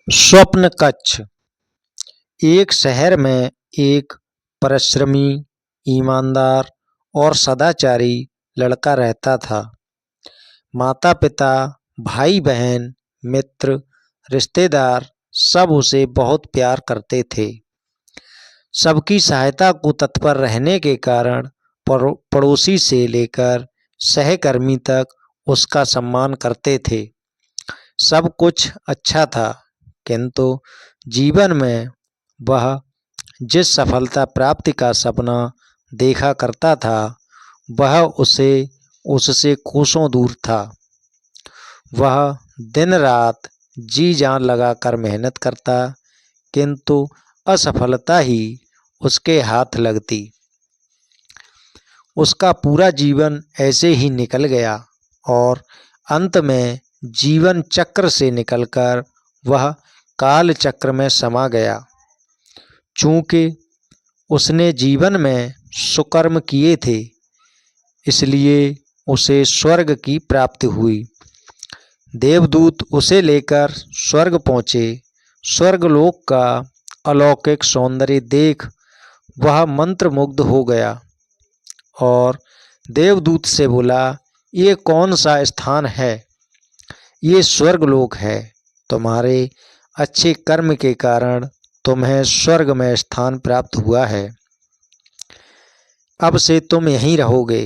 स्वप्न कक्ष। एक शहर में एक परिश्रमी, ईमानदार और सदाचारी लड़का रहता था। माता पिता, भाई बहन, मित्र, रिश्तेदार सब उसे बहुत प्यार करते थे। सबकी सहायता को तत्पर रहने के कारण पड़ोसी से लेकर सहकर्मी तक उसका सम्मान करते थे। सब कुछ अच्छा था, किंतु जीवन में वह जिस सफलता प्राप्ति का सपना देखा करता था, वह उससे कोसों दूर था। वह दिन रात जी जान लगाकर मेहनत करता, किंतु असफलता ही उसके हाथ लगती। उसका पूरा जीवन ऐसे ही निकल गया और अंत में जीवन चक्र से निकलकर वह काल चक्र में समा गया। चूँकि उसने जीवन में सुकर्म किए थे, इसलिए उसे स्वर्ग की प्राप्ति हुई। देवदूत उसे लेकर स्वर्ग पहुँचे। स्वर्गलोक का अलौकिक सौंदर्य देख वह मंत्रमुग्ध हो गया और देवदूत से बोला, ये कौन सा स्थान है? ये स्वर्गलोक है। तुम्हारे अच्छे कर्म के कारण तुम्हें स्वर्ग में स्थान प्राप्त हुआ है। अब से तुम यहीं रहोगे।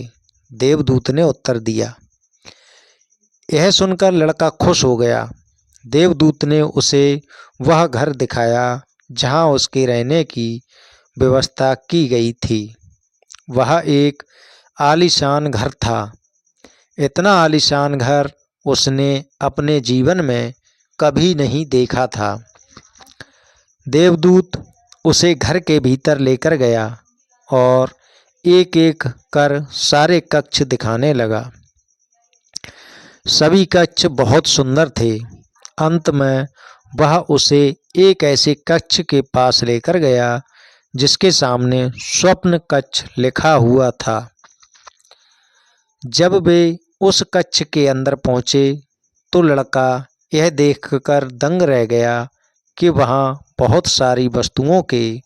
देवदूत ने उत्तर दिया। यह सुनकर लड़का खुश हो गया। देवदूत ने उसे वह घर दिखाया जहाँ उसके रहने की व्यवस्था की गई थी। वह एक आलीशान घर था। इतना आलीशान घर उसने अपने जीवन में कभी नहीं देखा था। देवदूत उसे घर के भीतर लेकर गया और एक एक कर सारे कक्ष दिखाने लगा। सभी कक्ष बहुत सुंदर थे। अंत में वह उसे एक ऐसे कक्ष के पास लेकर गया जिसके सामने स्वप्न कक्ष लिखा हुआ था। जब वे उस कक्ष के अंदर पहुँचे तो लड़का यह देखकर दंग रह गया कि वहाँ बहुत सारी वस्तुओं के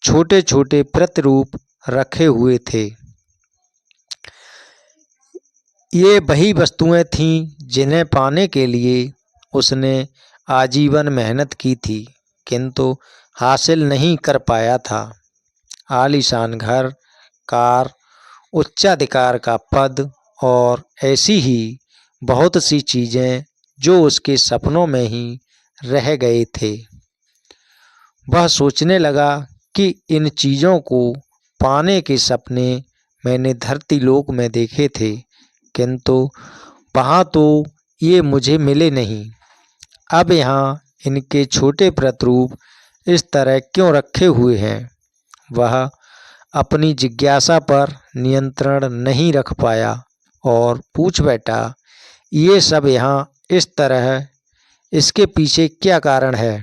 छोटे छोटे प्रतिरूप रखे हुए थे। ये वही वस्तुएं थीं जिन्हें पाने के लिए उसने आजीवन मेहनत की थी, किंतु हासिल नहीं कर पाया था। आलीशान घर, कार, उच्चाधिकार का पद और ऐसी ही बहुत सी चीज़ें जो उसके सपनों में ही रह गए थे। वह सोचने लगा कि इन चीज़ों को पाने के सपने मैंने धरती लोक में देखे थे, किंतु वहाँ तो ये मुझे मिले नहीं। अब यहाँ इनके छोटे प्रतिरूप इस तरह क्यों रखे हुए हैं? वह अपनी जिज्ञासा पर नियंत्रण नहीं रख पाया और पूछ बैठा, ये सब यहाँ इस तरह, इसके पीछे क्या कारण है?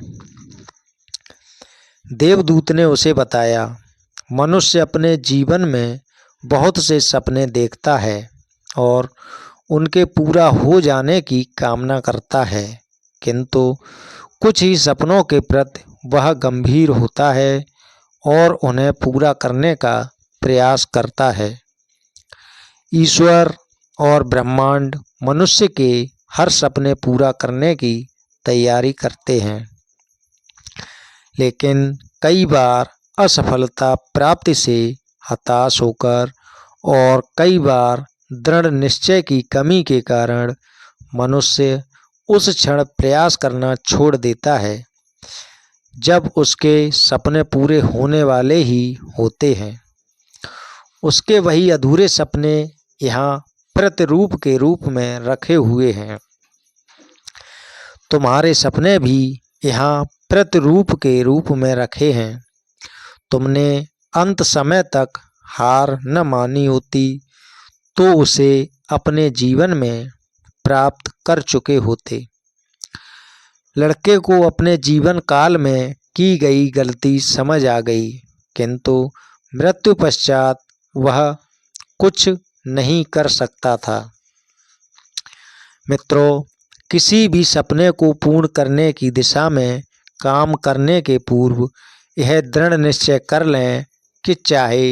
देवदूत ने उसे बताया, मनुष्य अपने जीवन में बहुत से सपने देखता है और उनके पूरा हो जाने की कामना करता है, किंतु कुछ ही सपनों के प्रति वह गंभीर होता है और उन्हें पूरा करने का प्रयास करता है। ईश्वर और ब्रह्मांड मनुष्य के हर सपने पूरा करने की तैयारी करते हैं, लेकिन कई बार असफलता प्राप्ति से हताश होकर और कई बार दृढ़ निश्चय की कमी के कारण मनुष्य उस क्षण प्रयास करना छोड़ देता है जब उसके सपने पूरे होने वाले ही होते हैं। उसके वही अधूरे सपने यहाँ प्रतिरूप के रूप में रखे हुए हैं। तुम्हारे सपने भी यहाँ प्रतिरूप के रूप में रखे हैं। तुमने अंत समय तक हार न मानी होती तो उसे अपने जीवन में प्राप्त कर चुके होते। लड़के को अपने जीवन काल में की गई गलती समझ आ गई, किंतु मृत्यु पश्चात वह कुछ नहीं कर सकता था। मित्रों, किसी भी सपने को पूर्ण करने की दिशा में काम करने के पूर्व यह दृढ़ निश्चय कर लें कि चाहे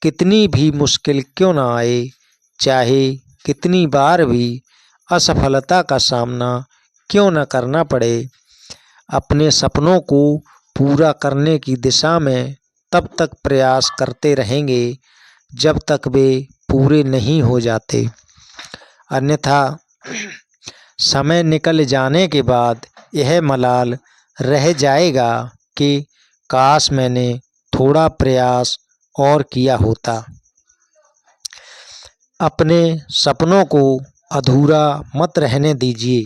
कितनी भी मुश्किल क्यों न आए, चाहे कितनी बार भी असफलता का सामना क्यों न करना पड़े, अपने सपनों को पूरा करने की दिशा में तब तक प्रयास करते रहेंगे जब तक वे पूरे नहीं हो जाते। अन्यथा समय निकल जाने के बाद यह मलाल रह जाएगा कि काश मैंने थोड़ा प्रयास और किया होता। अपने सपनों को अधूरा मत रहने दीजिए।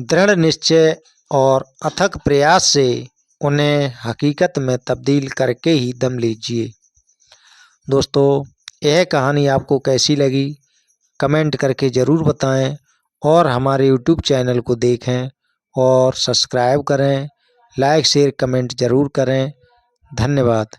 दृढ़ निश्चय और अथक प्रयास से उन्हें हकीकत में तब्दील करके ही दम लीजिए। दोस्तों, यह कहानी आपको कैसी लगी कमेंट करके ज़रूर बताएं और हमारे यूट्यूब चैनल को देखें और सब्सक्राइब करें, लाइक शेयर कमेंट ज़रूर करें। धन्यवाद।